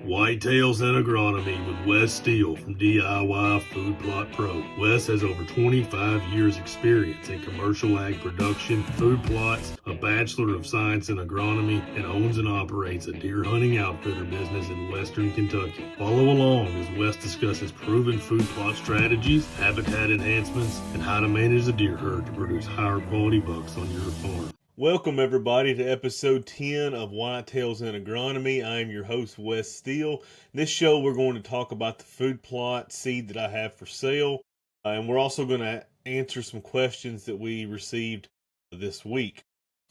Whitetails and Agronomy with Wes Steele from DIY Food Plot Pro. Wes has over 25 years experience in commercial ag production, food plots, a Bachelor of Science in Agronomy, and owns and operates a deer hunting outfitter business in western Kentucky. Follow along as Wes discusses proven food plot strategies, habitat enhancements, and how to manage a deer herd to produce higher quality bucks on your farm. Welcome, everybody, to episode 10 of Whitetails and Agronomy. I am your host, Wes Steele. In this show, we're going to talk about the food plot seed that I have for sale, and we're also going to answer some questions that we received this week.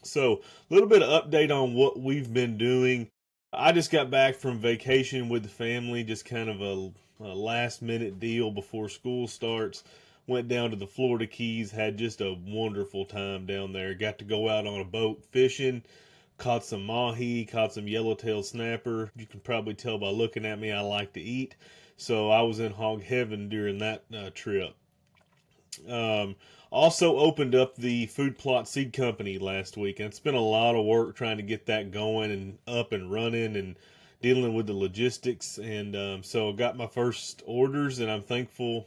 So, a little bit of update on what we've been doing. I just got back from vacation with the family, just kind of a last-minute deal before school starts. Went down to the Florida Keys, had just a wonderful time down there. Got to go out on a boat fishing, caught some mahi, caught some yellowtail snapper. You can probably tell by looking at me I like to eat. So I was in hog heaven during that trip. Also opened up the Food Plot Seed Company last week, and it's been a lot of work trying to get that going and up and running and dealing with the logistics. And so I got my first orders, and I'm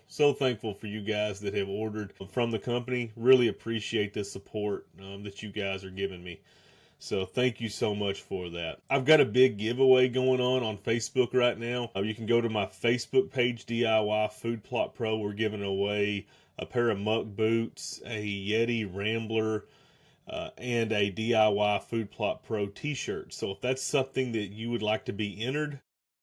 so thankful for you guys that have ordered from the company. Really appreciate the support that you guys are giving me. So thank you so much for that. I've got a big giveaway going on Facebook right now. You can go to my Facebook page, DIY Food Plot Pro. We're giving away a pair of muck boots, a Yeti Rambler, and a DIY Food Plot Pro t-shirt. So if that's something that you would like to be entered,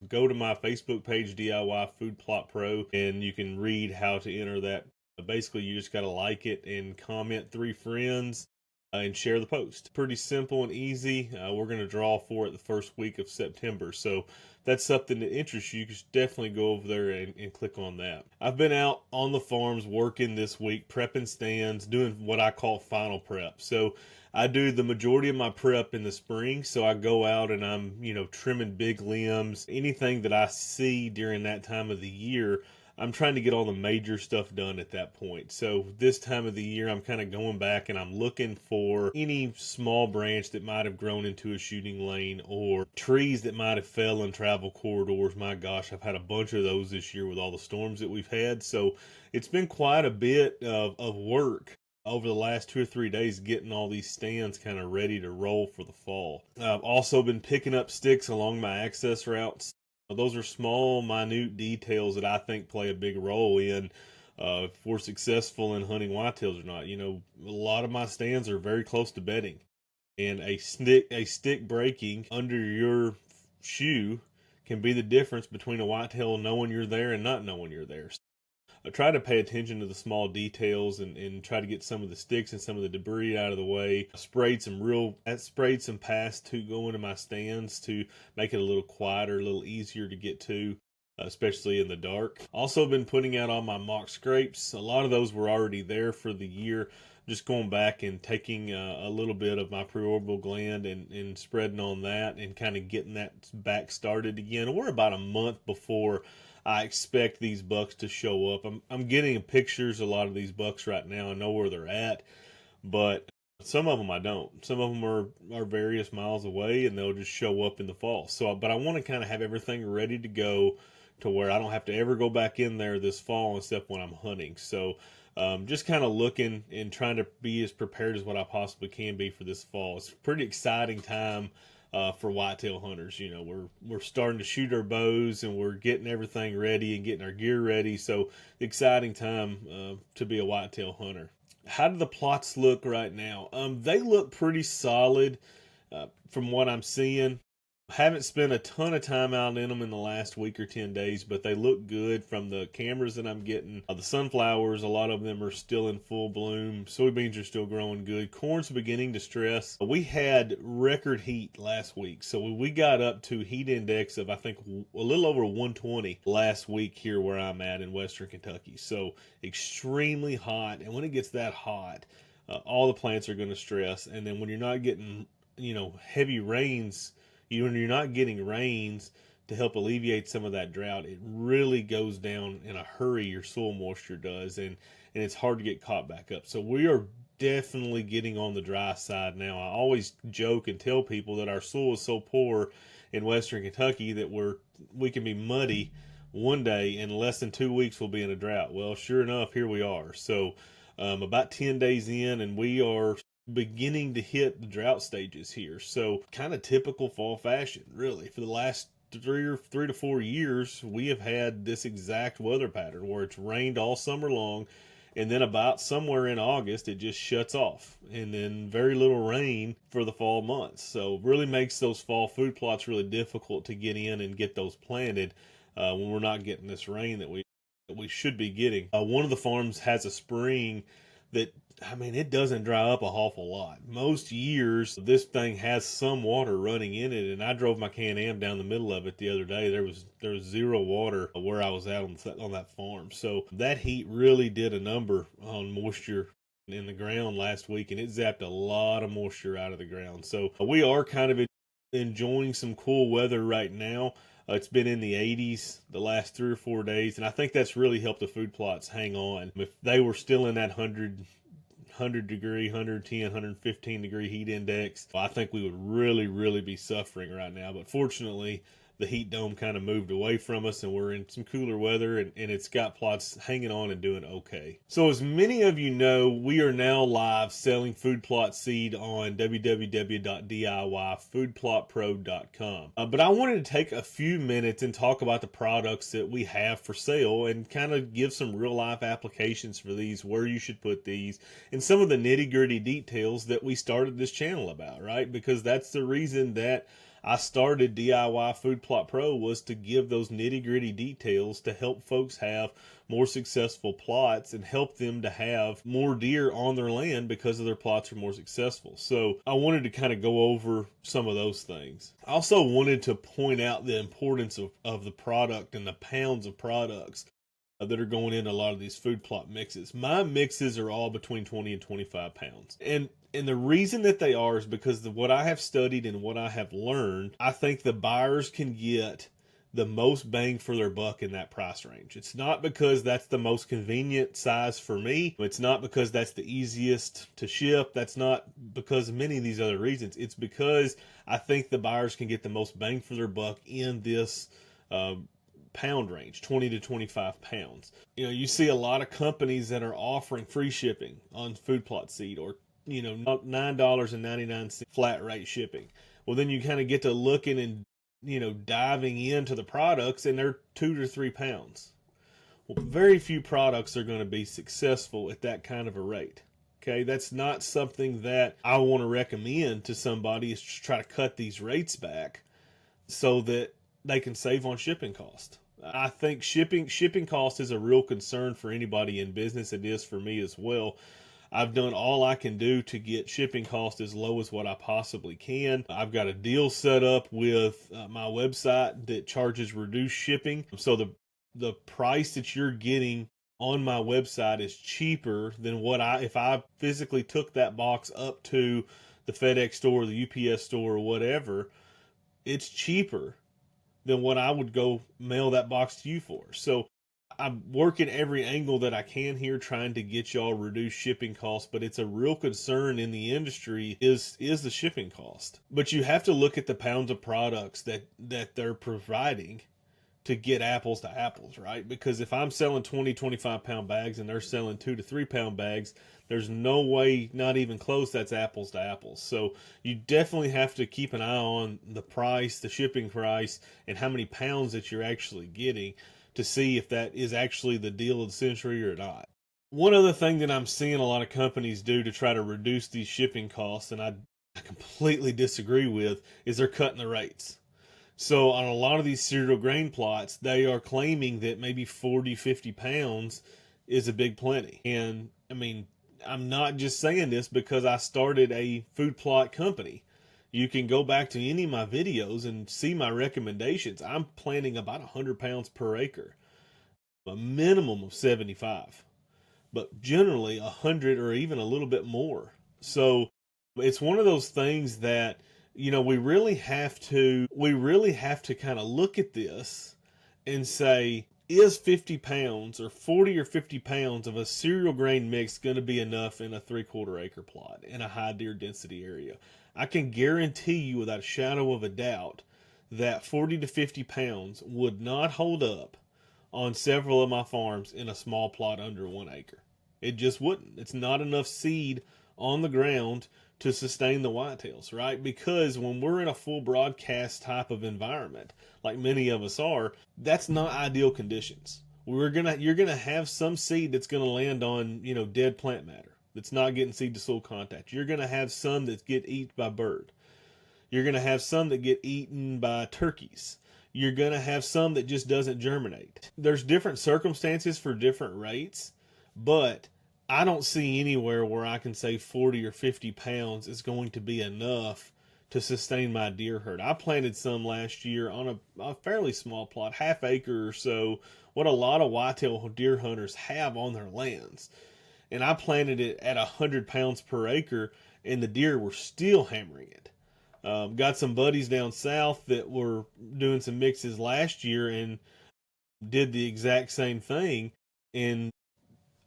go to my Facebook page, DIY Food Plot Pro, and you can read how to enter that. Basically, you just got to like it and comment 3 friends and share the post. Pretty simple and easy. We're going to draw for it the first week of September. So if that's something that interests you, you should definitely go over there and click on that. I've been out on the farms working this week, prepping stands, doing what I call final prep. So I do the majority of my prep in the spring. So I go out and I'm, trimming big limbs, anything that I see during that time of the year. I'm trying to get all the major stuff done at that point. So this time of the year, I'm kind of going back and I'm looking for any small branch that might have grown into a shooting lane or trees that might have fell in travel corridors. My gosh, I've had a bunch of those this year with all the storms that we've had. So it's been quite a bit of work over the last 2 or 3 days getting all these stands kind of ready to roll for the fall. I've also been picking up sticks along my access routes. Those are small, minute details that I think play a big role in if we're successful in hunting whitetails or not. A lot of my stands are very close to bedding, and a stick breaking under your shoe can be the difference between a whitetail knowing you're there and not knowing you're there. I try to pay attention to the small details and try to get some of the sticks and some of the debris out of the way. I sprayed some past to go into my stands to make it a little quieter, a little easier to get to, especially in the dark. Also been putting out all my mock scrapes. A lot of those were already there for the year. Just going back and taking a little bit of my preorbital gland and spreading on that and kind of getting that back started again. We're about a month before I expect these bucks to show up. I'm getting pictures of a lot of these bucks right now. I know where they're at, but some of them I don't. Some of them are various miles away, and they'll just show up in the fall. But I want to kind of have everything ready to go to where I don't have to ever go back in there this fall except when I'm hunting. So just kind of looking and trying to be as prepared as what I possibly can be for this fall. It's a pretty exciting time for whitetail hunters. We're starting to shoot our bows and we're getting everything ready and getting our gear ready. So exciting time to be a whitetail hunter. How do the plots look right now? They look pretty solid from what I'm seeing. Haven't spent a ton of time out in them in the last week or 10 days, but they look good from the cameras that I'm getting. The sunflowers, a lot of them are still in full bloom. Soybeans are still growing good. Corn's beginning to stress. We had record heat last week, so we got up to heat index of, I think, a little over 120 last week here where I'm at in western Kentucky. So extremely hot, and when it gets that hot, all the plants are going to stress. And then when you're not getting, heavy rains, when you're not getting rains to help alleviate some of that drought, it really goes down in a hurry. Your soil moisture does, and it's hard to get caught back up. So we are definitely getting on the dry side now. I always joke and tell people that our soil is so poor in Western Kentucky that we can be muddy one day and less than 2 weeks we'll be in a drought. Well, sure enough, here we are. So about 10 days in, and we are beginning to hit the drought stages here. So kind of typical fall fashion, really. For the last 3 to 4 years, we have had this exact weather pattern where it's rained all summer long, and then about somewhere in August it just shuts off, and then very little rain for the fall months. So really makes those fall food plots really difficult to get in and get those planted when we're not getting this rain that we should be getting. One of the farms has a spring that, I mean, it doesn't dry up a awful lot. Most years, this thing has some water running in it, and I drove my Can-Am down the middle of it the other day. There was zero water where I was at on that farm. So that heat really did a number on moisture in the ground last week, and it zapped a lot of moisture out of the ground. So we are kind of enjoying some cool weather right now. It's been in the 80s the last 3 or 4 days, and I think that's really helped the food plots hang on. If they were still in that 100 degree, 110, 115 degree heat index, I think we would really, really be suffering right now. But fortunately, the heat dome kind of moved away from us, and we're in some cooler weather, and it's got plots hanging on and doing okay. So as many of you know, we are now live selling food plot seed on www.diyfoodplotpro.com. But I wanted to take a few minutes and talk about the products that we have for sale and kind of give some real life applications for these, where you should put these, and some of the nitty gritty details that we started this channel about, right? Because that's the reason that I started DIY Food Plot Pro, was to give those nitty gritty details to help folks have more successful plots and help them to have more deer on their land because of their plots are more successful. So I wanted to kind of go over some of those things. I also wanted to point out the importance of the product and the pounds of products that are going into a lot of these food plot mixes. My mixes are all between 20 and 25 pounds. And the reason that they are is because of what I have studied and what I have learned. I think the buyers can get the most bang for their buck in that price range. It's not because that's the most convenient size for me. It's not because that's the easiest to ship. That's not because of many of these other reasons. It's because I think the buyers can get the most bang for their buck in this pound range, 20 to 25 pounds. You know, you see a lot of companies that are offering free shipping on food plot seed, or $9.99 flat rate shipping. Well, then you kind of get to looking and diving into the products, and they're 2 to 3 pounds. Well, very few products are going to be successful at that kind of a rate. Okay, that's not something that I want to recommend to somebody, is to try to cut these rates back so that they can save on shipping cost. I think shipping cost is a real concern for anybody in business. It is for me as well. I've done all I can do to get shipping cost as low as what I possibly can. I've got a deal set up with my website that charges reduced shipping. So the price that you're getting on my website is cheaper than if I physically took that box up to the FedEx store, the UPS store, or whatever. It's cheaper than what I would go mail that box to you for. So I'm working every angle that I can here, trying to get y'all reduced shipping costs, but it's a real concern in the industry is the shipping cost. But you have to look at the pounds of products that they're providing to get apples to apples, right? Because if I'm selling 20, 25 pound bags and they're selling 2 to 3 pound bags, there's no way, not even close, that's apples to apples. So you definitely have to keep an eye on the price, the shipping price, and how many pounds that you're actually getting, to see if that is actually the deal of the century or not. One other thing that I'm seeing a lot of companies do to try to reduce these shipping costs, and I completely disagree with, is they're cutting the rates. So on a lot of these cereal grain plots, they are claiming that maybe 40, 50 pounds is a big plenty. And I mean, I'm not just saying this because I started a food plot company. You can go back to any of my videos and see my recommendations. I'm planting about 100 pounds per acre, a minimum of 75, but generally 100 or even a little bit more. So it's one of those things that, we really have to kind of look at this and say, is 50 pounds or 40 or 50 pounds of a cereal grain mix going to be enough in a 3/4 acre plot in a high deer density area? I can guarantee you without a shadow of a doubt that 40 to 50 pounds would not hold up on several of my farms in a small plot under 1 acre. It just wouldn't. It's not enough seed on the ground to sustain the whitetails, right? Because when we're in a full broadcast type of environment, like many of us are, that's not ideal conditions. You're gonna have some seed that's gonna land on, dead plant matter that's not getting seed to soil contact. You're gonna have some that get eaten by bird. You're gonna have some that get eaten by turkeys. You're gonna have some that just doesn't germinate. There's different circumstances for different rates, but I don't see anywhere where I can say 40 or 50 pounds is going to be enough to sustain my deer herd. I planted some last year on a fairly small plot, half acre or so, what a lot of whitetail deer hunters have on their lands. And I planted it at 100 pounds per acre, and the deer were still hammering it. Got some buddies down south that were doing some mixes last year and did the exact same thing. And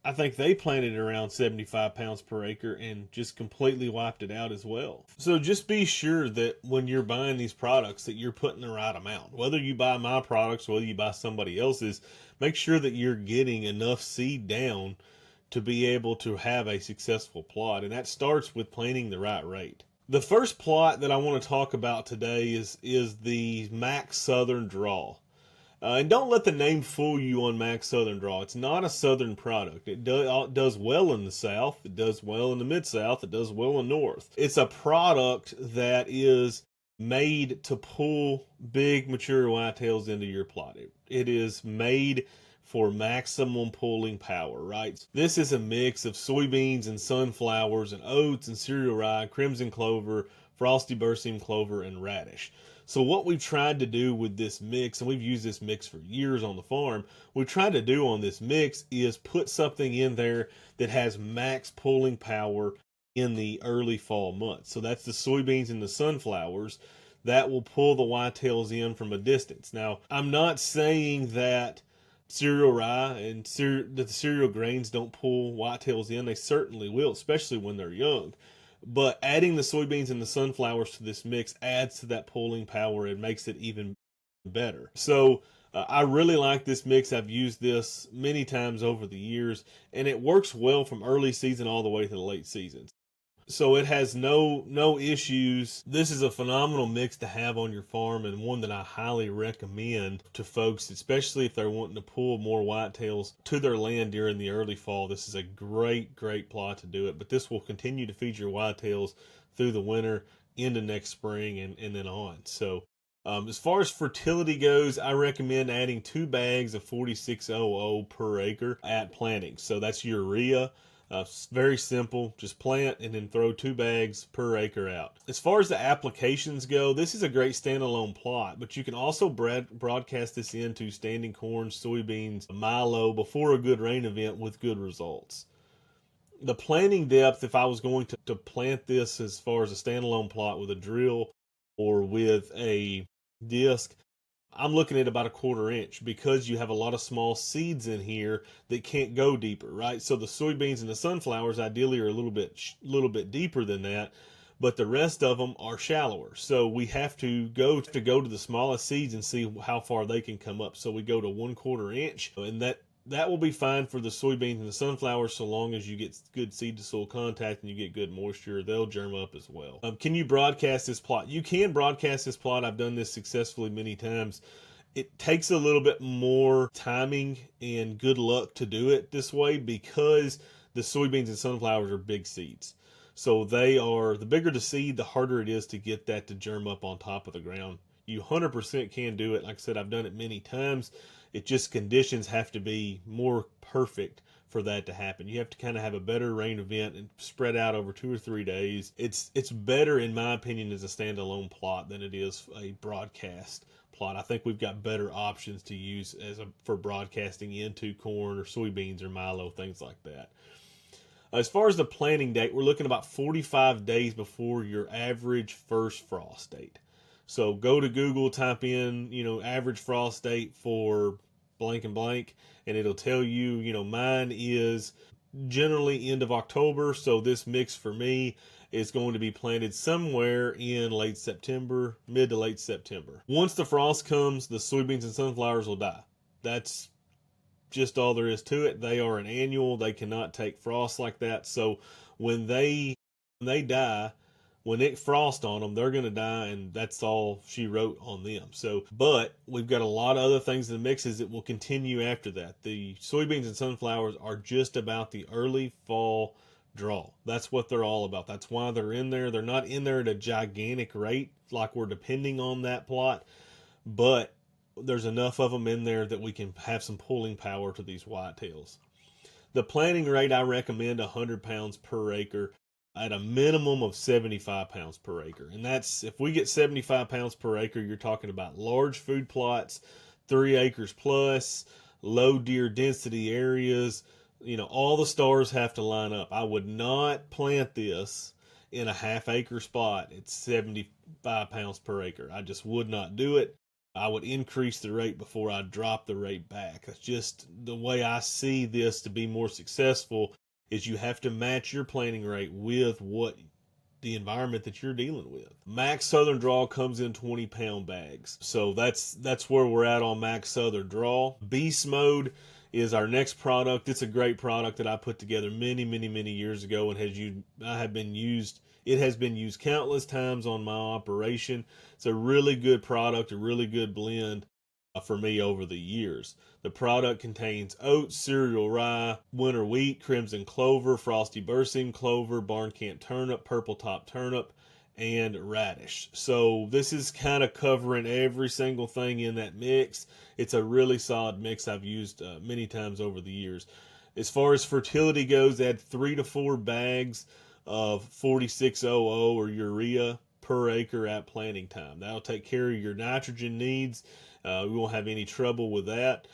I think they planted around 75 pounds per acre and just completely wiped it out as well. So just be sure that when you're buying these products that you're putting the right amount. Whether you buy my products, whether you buy somebody else's, make sure that you're getting enough seed down to be able to have a successful plot. And that starts with planting the right rate. The first plot that I want to talk about today is the Max Southern Draw. And don't let the name fool you on Max Southern Draw. It's not a Southern product. It does well in the South. It does well in the Mid-South. It does well in the North. It's a product that is made to pull big mature whitetails into your plot. It is made for maximum pulling power, right? This is a mix of soybeans and sunflowers and oats and cereal rye, crimson clover, frosty berseem clover, and radish. So what we've tried to do with this mix, and we've used this mix for years on the farm, what we tried to do on this mix is put something in there that has max pulling power in the early fall months. So that's the soybeans and the sunflowers that will pull the whitetails in from a distance. Now, I'm not saying that cereal rye and the cereal grains don't pull whitetails in. They certainly will, especially when they're young. But adding the soybeans and the sunflowers to this mix adds to that pulling power and makes it even better. So I really like this mix. I've used this many times over the years, and it works well from early season all the way to the late season. So it has no issues. This is a phenomenal mix to have on your farm, and one that I highly recommend to folks, especially if they're wanting to pull more whitetails to their land during the early fall. This is a great plot to do it, but this will continue to feed your whitetails through the winter into next spring and then on. So as far as fertility goes, I recommend adding 2 bags of 4600 per acre at planting. So that's urea. Very simple, just plant and then throw 2 bags per acre out. As far as the applications go, this is a great standalone plot, but you can also broadcast this into standing corn, soybeans, milo before a good rain event with good results. The planting depth, if I was going to plant this as far as a standalone plot with a drill or with a disc, I'm looking at about a 1/4 inch because you have a lot of small seeds in here that can't go deeper, right? So the soybeans and the sunflowers ideally are a little bit deeper than that, but the rest of them are shallower. So we have to go to the smallest seeds and see how far they can come up. So we go to 1/4 inch, and that will be fine for the soybeans and the sunflowers so long as you get good seed to soil contact and you get good moisture. They'll germ up as well. Can you broadcast this plot? You can broadcast this plot. I've done this successfully many times. It takes a little bit more timing and good luck to do it this way because the soybeans and sunflowers are big seeds. So the bigger the seed, the harder it is to get that to germ up on top of the ground. You 100% can do it. Like I said, I've done it many times. It just conditions have to be more perfect for that to happen. You have to kind of have a better rain event and spread out over 2 or 3 days. It's better, in my opinion, as a standalone plot than it is a broadcast plot. I think we've got better options to use for broadcasting into corn or soybeans or milo, things like that. As far as the planting date, we're looking about 45 days before your average first frost date. So go to Google, type in, average frost date for blank and blank, and it'll tell you, mine is generally end of October. So this mix for me is going to be planted somewhere in late September, mid to late September. Once the frost comes, the soybeans and sunflowers will die. That's just all there is to it. They are an annual. They cannot take frost like that. So when they die, when it frost on them, they're going to die, and that's all she wrote on them. So, but we've got a lot of other things in the mixes that will continue after that. The soybeans and sunflowers are just about the early fall draw. That's what they're all about. That's why they're in there. They're not in there at a gigantic rate like we're depending on that plot, but there's enough of them in there that we can have some pulling power to these whitetails. The planting rate, I recommend 100 pounds per acre at a minimum of 75 pounds per acre. And that's, if we get 75 pounds per acre, you're talking about large food plots, 3 acres plus, low deer density areas. You know, all the stars have to line up. I would not plant this in a half-acre spot at 75 pounds per acre. I just would not do it. I would increase the rate before I drop the rate back. That's just the way I see this to be more successful, is you have to match your planting rate with what the environment that you're dealing with. Max Southern Draw comes in 20-pound bags. So that's where we're at on Max Southern Draw. Beast Mode is our next product. It's a great product that I put together many years ago, and it has been used countless times on my operation. It's a really good product, a really good blend for me over the years. The product contains oats, cereal rye, winter wheat, crimson clover, frosty bursting clover, barn camp turnip, purple top turnip, and radish. So this is kind of covering every single thing in that mix. It's a really solid mix I've used many times over the years. As far as fertility goes, add 3 to 4 bags of 4600 or urea per acre at planting time. That'll take care of your nitrogen needs. We won't have any trouble with that.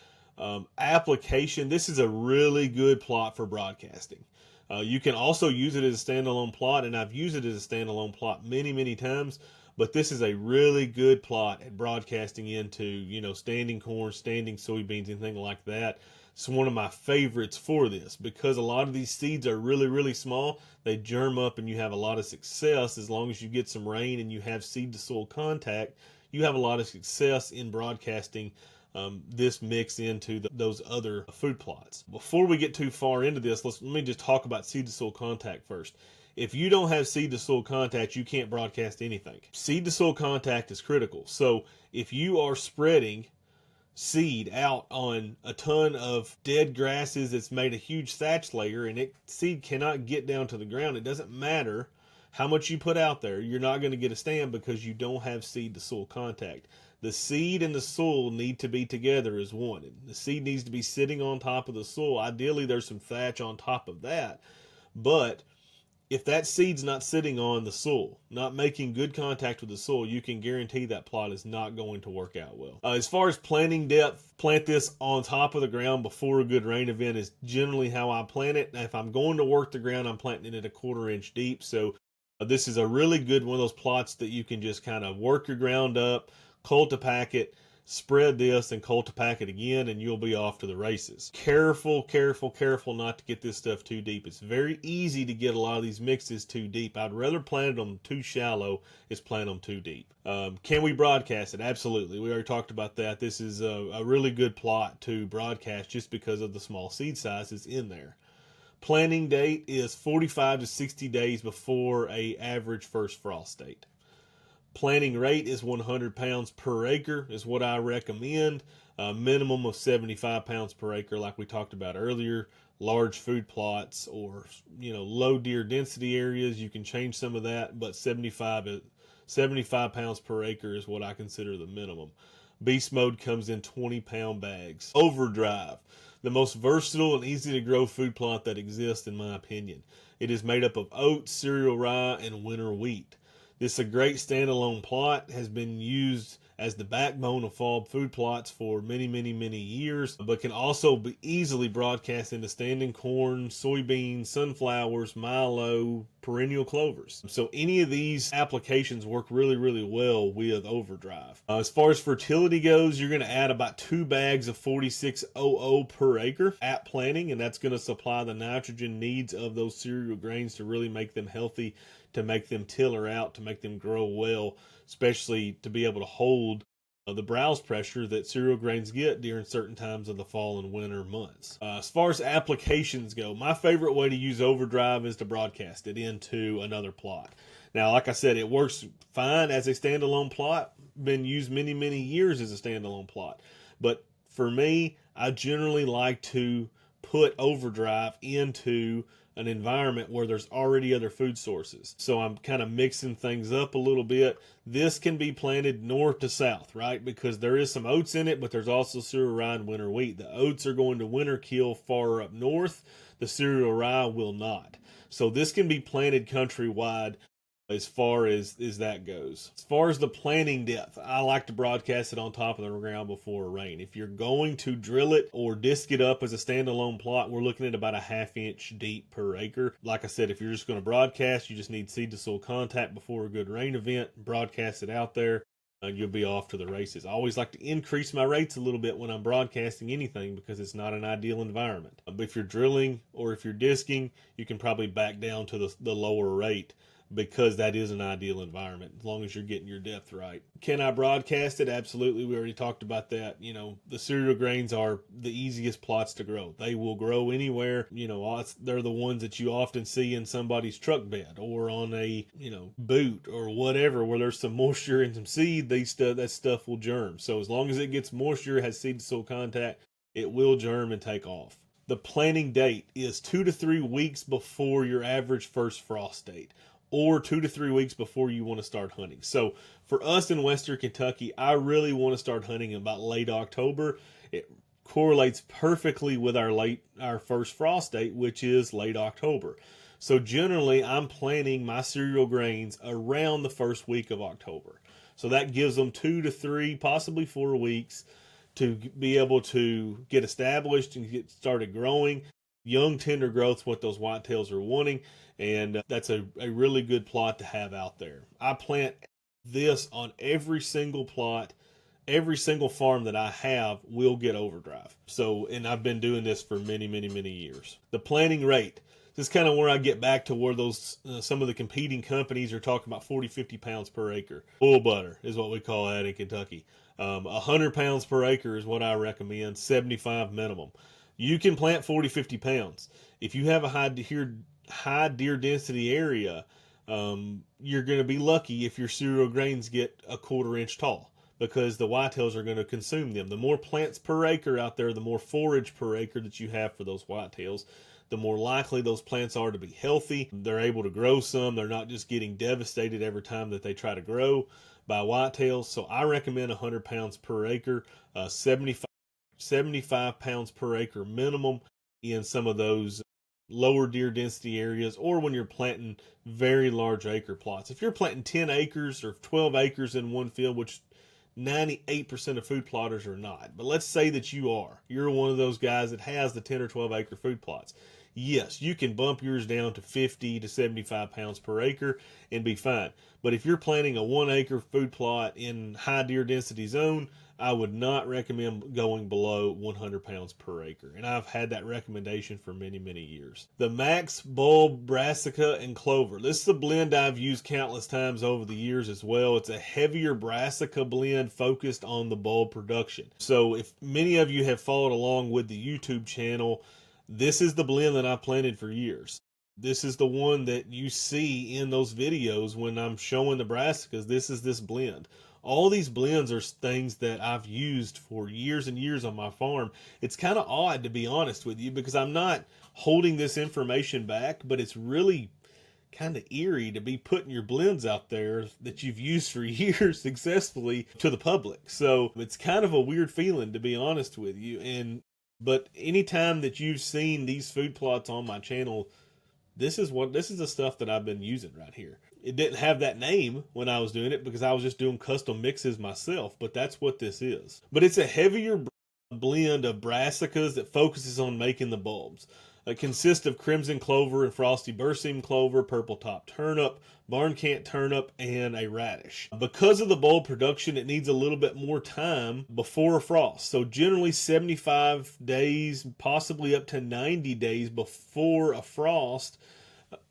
Application, this is a really good plot for broadcasting. You can also use it as a standalone plot, and I've used it as a standalone plot many times, but this is a really good plot at broadcasting into, you know, standing corn, standing soybeans, anything like that. It's one of my favorites for this because a lot of these seeds are really small. They germ up and you have a lot of success as long as you get some rain and you have seed to soil contact. You have a lot of success in broadcasting this mix into those other food plots. Before we get too far into this, let me just talk about seed to soil contact first. If you don't have seed to soil contact, you can't broadcast anything. Seed to soil contact is critical. So if you are spreading seed out on a ton of dead grasses that's made a huge thatch layer and seed cannot get down to the ground, it doesn't matter how much you put out there, you're not going to get a stand because you don't have seed to soil contact. The seed and the soil need to be together as one. The seed needs to be sitting on top of the soil. Ideally, there's some thatch on top of that. But if that seed's not sitting on the soil, not making good contact with the soil, you can guarantee that plot is not going to work out well. As far as planting depth, plant this on top of the ground before a good rain event is generally how I plant it. Now, if I'm going to work the ground, I'm planting it at 1/4 inch deep. So this is a really good one of those plots that you can just kind of work your ground up, cultipack it, spread this and cultipack it again, and you'll be off to the races. Careful not to get this stuff too deep. It's very easy to get a lot of these mixes too deep. I'd rather plant them too shallow as plant them too deep. Can we broadcast it? Absolutely. We already talked about that. This is a really good plot to broadcast just because of the small seed sizes in there. Planting date is 45 to 60 days before a average first frost date. Planting rate is 100 pounds per acre is what I recommend. A minimum of 75 pounds per acre, like we talked about earlier. Large food plots or, you know, low deer density areas, you can change some of that, but 75 pounds per acre is what I consider the minimum. Beast Mode comes in 20-pound bags. Overdrive, the most versatile and easy to grow food plot that exists in my opinion. It is made up of oats, cereal rye, and winter wheat. This is a great standalone plot, has been used as the backbone of fall food plots for many, many, many years, but can also be easily broadcast into standing corn, soybeans, sunflowers, milo, perennial clovers. So any of these applications work really, really well with Overdrive. As far as fertility goes, you're going to add about 2 bags of 4600 per acre at planting, and that's going to supply the nitrogen needs of those cereal grains to really make them healthy, to make them tiller out, to make them grow well, especially to be able to hold the browse pressure that cereal grains get during certain times of the fall and winter months. As far as applications go, my favorite way to use Overdrive is to broadcast it into another plot. Now, like I said, it works fine as a standalone plot, been used many, many years as a standalone plot. But for me, I generally like to put Overdrive into an environment where there's already other food sources. So I'm kind of mixing things up a little bit. This can be planted north to south, right? Because there is some oats in it, but there's also cereal rye and winter wheat. The oats are going to winter kill far up north. The cereal rye will not. So this can be planted countrywide as far as that goes. As far as the planting depth, I like to broadcast it on top of the ground before rain. If you're going to drill it or disc it up as a standalone plot, we're looking at about a 1/2 inch deep per acre. Like I said, if you're just going to broadcast, you just need seed to soil contact before a good rain event. Broadcast it out there, and you'll be off to the races. I always like to increase my rates a little bit when I'm broadcasting anything because it's not an ideal environment. But if you're drilling or if you're disking, you can probably back down to the lower rate, because that is an ideal environment as long as you're getting your depth right. Can I broadcast it? Absolutely. We already talked about that. You know, the cereal grains are the easiest plots to grow. They will grow anywhere. You know, they're the ones that you often see in somebody's truck bed or on a, boot or whatever, where there's some moisture and some seed. That stuff will germ. So as long as it gets moisture, has seed to soil contact, it will germ and take off. The planting date is 2 to 3 weeks before your average first frost date, or 2 to 3 weeks before you want to start hunting. So for us in Western Kentucky, I really want to start hunting in about late October. It correlates perfectly with our first frost date, which is late October. So generally, I'm planting my cereal grains around the first week of October. So that gives them 2 to 3, possibly 4 weeks to be able to get established and get started growing. Young tender growth's what those whitetails are wanting, and that's a really good plot to have out there. I plant this on every single plot. Every single farm that I have will get Overdrive. So, and I've been doing this for many, many, many years. The planting rate. This is kind of where I get back to where those some of the competing companies are talking about 40, 50 pounds per acre. Bull butter is what we call that in Kentucky. 100 pounds per acre is what I recommend, 75 minimum. You can plant 40, 50 pounds. If you have a high deer density area, you're going to be lucky if your cereal grains get a 1/4 inch tall, because the whitetails are going to consume them. The more plants per acre out there, the more forage per acre that you have for those whitetails, the more likely those plants are to be healthy. They're able to grow some. They're not just getting devastated every time that they try to grow by whitetails. So I recommend 100 pounds per acre, 75 pounds per acre minimum in some of those lower deer density areas, or when you're planting very large acre plots. If you're planting 10 acres or 12 acres in one field, which 98% of food plotters are not, but let's say that you're one of those guys that has the 10 or 12 acre food plots. Yes, you can bump yours down to 50 to 75 pounds per acre and be fine. But if you're planting a 1 acre food plot in high deer density zone, I would not recommend going below 100 pounds per acre. And I've had that recommendation for many, many years. The Max Bulb Brassica and Clover. This is a blend I've used countless times over the years as well. It's a heavier brassica blend focused on the bulb production. So if many of you have followed along with the YouTube channel, this is the blend that I planted for years. This is the one that you see in those videos when I'm showing the brassicas. This is this blend. All these blends are things that I've used for years and years on my farm. It's kind of odd, to be honest with you, because I'm not holding this information back, but it's really kind of eerie to be putting your blends out there that you've used for years successfully to the public. So it's kind of a weird feeling, to be honest with you. But anytime that you've seen these food plots on my channel, this is the stuff that I've been using right here. It didn't have that name when I was doing it because I was just doing custom mixes myself, but that's what this is. But it's a heavier blend of brassicas that focuses on making the bulbs. It consists of crimson clover and frosty berseem clover, purple top turnip, barncant turnip, and a radish. Because of the bulb production, it needs a little bit more time before a frost. So generally 75 days, possibly up to 90 days before a frost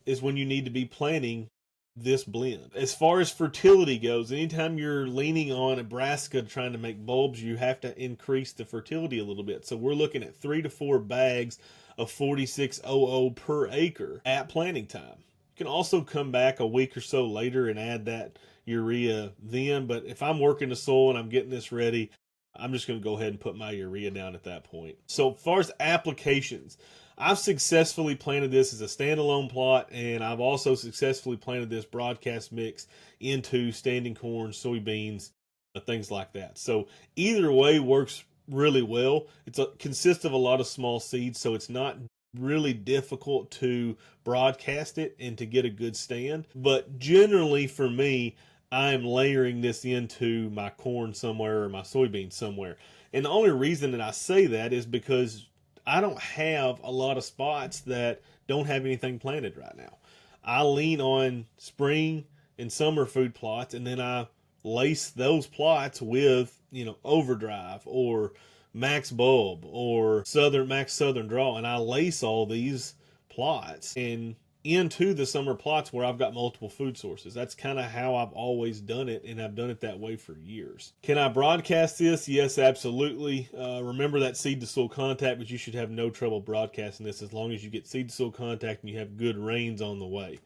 is when you need to be planting this blend. As far as fertility goes, anytime you're leaning on a brassica trying to make bulbs, you have to increase the fertility a little bit. So we're looking at 3 to 4 bags of 4600 per acre at planting time. You can also come back a week or so later and add that urea then, but if I'm working the soil and I'm getting this ready, I'm just going to go ahead and put my urea down at that point. So as far as applications, I've successfully planted this as a standalone plot, and I've also successfully planted this broadcast mix into standing corn, soybeans, things like that. So either way works really well. It consists of a lot of small seeds, so it's not really difficult to broadcast it and to get a good stand. But generally for me, I'm layering this into my corn somewhere or my soybeans somewhere. And the only reason that I say that is because I don't have a lot of spots that don't have anything planted right now. I lean on spring and summer food plots, and then I lace those plots with, Overdrive or Max Bulb or Max Southern Draw, and I lace all these plots and into the summer plots where I've got multiple food sources. That's kind of how I've always done it, and I've done it that way for years. Can I broadcast this? Yes, absolutely. Remember that seed to soil contact, but you should have no trouble broadcasting this as long as you get seed to soil contact and you have good rains on the way.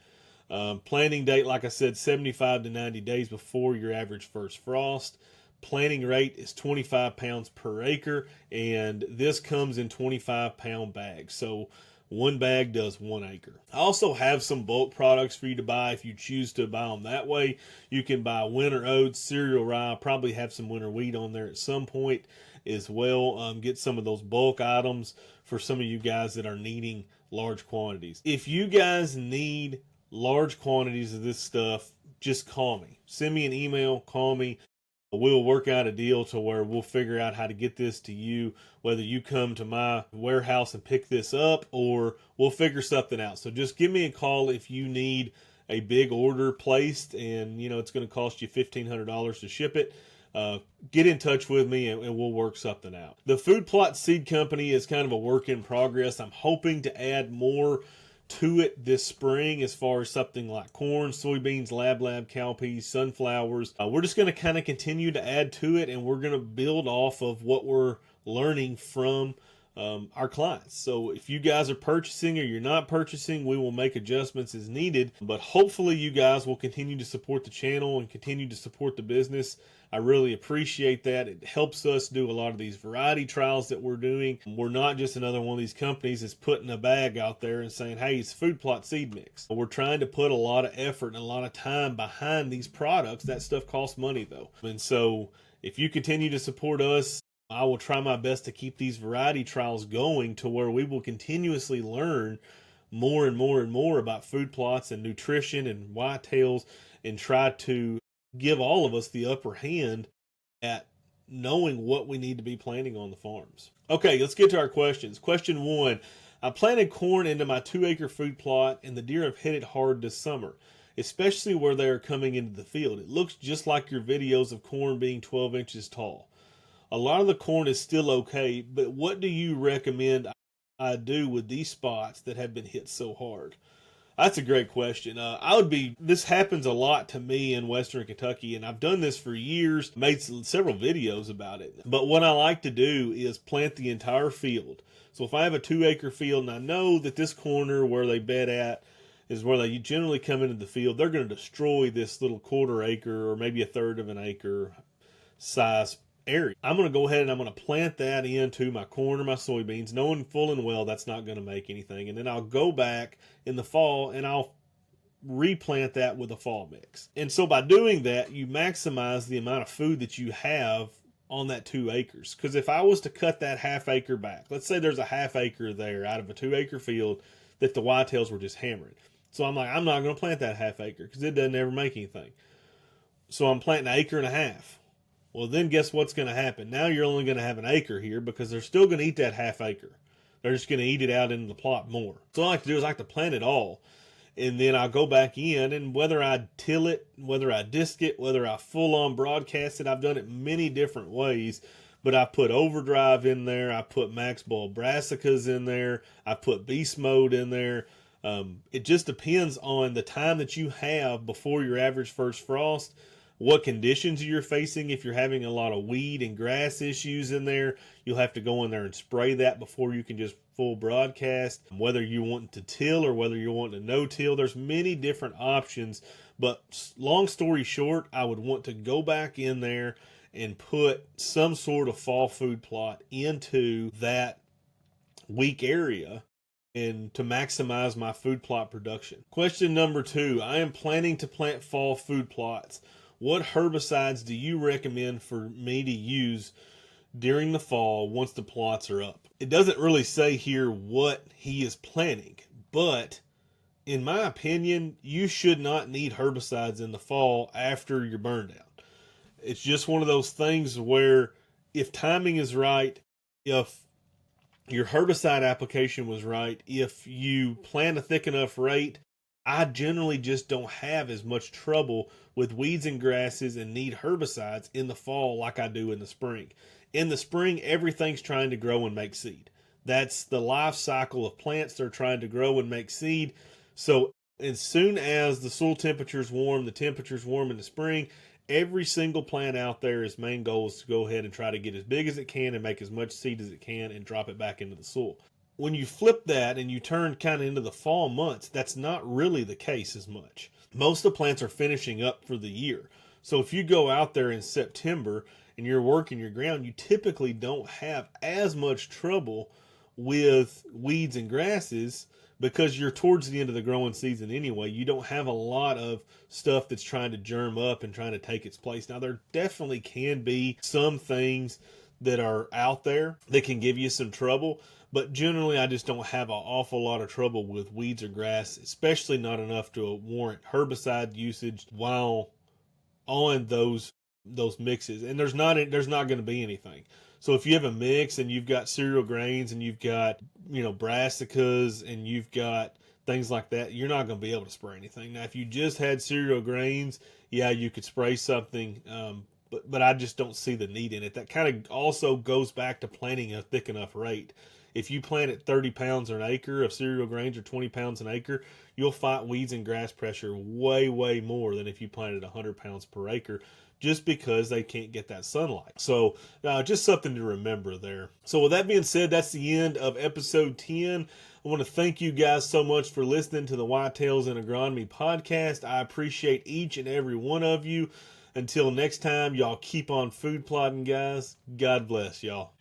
Planting date, like I said, 75 to 90 days before your average first frost. Planting rate is 25 pounds per acre, and this comes in 25-pound bags. So one bag does 1 acre. I also have some bulk products for you to buy if you choose to buy them that way. You can buy winter oats, cereal rye, probably have some winter wheat on there at some point as well. Get some of those bulk items for some of you guys that are needing large quantities. If you guys need large quantities of this stuff, just call me. Send me an email, call me. We'll work out a deal to where we'll figure out how to get this to you, whether you come to my warehouse and pick this up or we'll figure something out. So just give me a call if you need a big order placed and it's going to cost you $1,500 to ship it. Get in touch with me and we'll work something out. The Food Plot Seed Company is kind of a work in progress. I'm hoping to add more to it this spring as far as something like corn, soybeans, lab, cowpeas, sunflowers. We're just going to kind of continue to add to it, and we're going to build off of what we're learning from our clients. So if you guys are purchasing or you're not purchasing, we will make adjustments as needed. But hopefully you guys will continue to support the channel and continue to support the business. I really appreciate that. It helps us do a lot of these variety trials that we're doing. We're not just another one of these companies that's putting a bag out there and saying, hey, it's Food Plot Seed Mix. We're trying to put a lot of effort and a lot of time behind these products. That stuff costs money though. And so if you continue to support us, I will try my best to keep these variety trials going to where we will continuously learn more and more and more about food plots and nutrition and whitetails and try to give all of us the upper hand at knowing what we need to be planting on the farms. Okay, let's get to our questions. Question 1. I planted corn into my 2-acre food plot and the deer have hit it hard this summer, especially where they are coming into the field. It looks just like your videos of corn being 12 inches tall. A lot of the corn is still okay, but what do you recommend I do with these spots that have been hit so hard? That's a great question. This happens a lot to me in Western Kentucky, and I've done this for years, made several videos about it. But what I like to do is plant the entire field. So if I have a 2-acre field and I know that this corner where they bed at is where they generally come into the field, they're going to destroy this little 1/4 acre or maybe 1/3 of an acre size area. I'm going to go ahead and I'm going to plant that into my corn or my soybeans, knowing full and well that's not going to make anything. And then I'll go back in the fall and I'll replant that with a fall mix. And so by doing that, you maximize the amount of food that you have on that 2 acres. Because if I was to cut that 1/2 acre back, let's say there's a 1/2 acre there out of a 2-acre field that the whitetails were just hammering. So I'm like, I'm not going to plant that half acre because it doesn't ever make anything. So I'm planting an acre and a half. Well, then guess what's going to happen? Now you're only going to have an acre here because they're still going to eat that half acre. They're just going to eat it out into the plot more. So what I like to do is I like to plant it all. And then I'll go back in, and whether I till it, whether I disc it, whether I full on broadcast it, I've done it many different ways. But I put Overdrive in there, I put Max Ball brassicas in there, I put Beast Mode in there. It just depends on the time that you have before your average first frost, what conditions you're facing. If you're having a lot of weed and grass issues in there, you'll have to go in there and spray that before you can just full broadcast. Whether you want to till or whether you want to no till, there's many different options. But long story short, I would want to go back in there and put some sort of fall food plot into that weak area and to maximize my food plot production. Question number 2, I am planning to plant fall food plots. What herbicides do you recommend for me to use during the fall once the plots are up? It doesn't really say here what he is planning, but in my opinion, you should not need herbicides in the fall after your burn down. It's just one of those things where if timing is right, if your herbicide application was right, if you plant a thick enough rate, I generally just don't have as much trouble with weeds and grasses and need herbicides in the fall like I do in the spring. In the spring, everything's trying to grow and make seed. That's the life cycle of plants. They're trying to grow and make seed. So as soon as the soil temperature's warm, the temperature's warm in the spring, every single plant out there, its main goal is to go ahead and try to get as big as it can and make as much seed as it can and drop it back into the soil. When you flip that and you turn kind of into the fall months, that's not really the case as much. Most of the plants are finishing up for the year. So if you go out there in September and you're working your ground, you typically don't have as much trouble with weeds and grasses because you're towards the end of the growing season anyway. You don't have a lot of stuff that's trying to germ up and trying to take its place. Now, there definitely can be some things that are out there that can give you some trouble, but generally I just don't have an awful lot of trouble with weeds or grass, especially not enough to warrant herbicide usage while on those mixes. And there's not going to be anything. So if you have a mix and you've got cereal grains and you've got, brassicas and you've got things like that, you're not going to be able to spray anything. Now, if you just had cereal grains, yeah, you could spray something, but I just don't see the need in it. That kind of also goes back to planting a thick enough rate. If you plant at 30 pounds an acre of cereal grains or 20 pounds an acre, you'll fight weeds and grass pressure way, way more than if you planted 100 pounds per acre, just because they can't get that sunlight. So just something to remember there. So with that being said, that's the end of episode 10. I want to thank you guys so much for listening to the Whitetails and Agronomy podcast. I appreciate each and every one of you. Until next time, y'all keep on food plotting, guys. God bless y'all.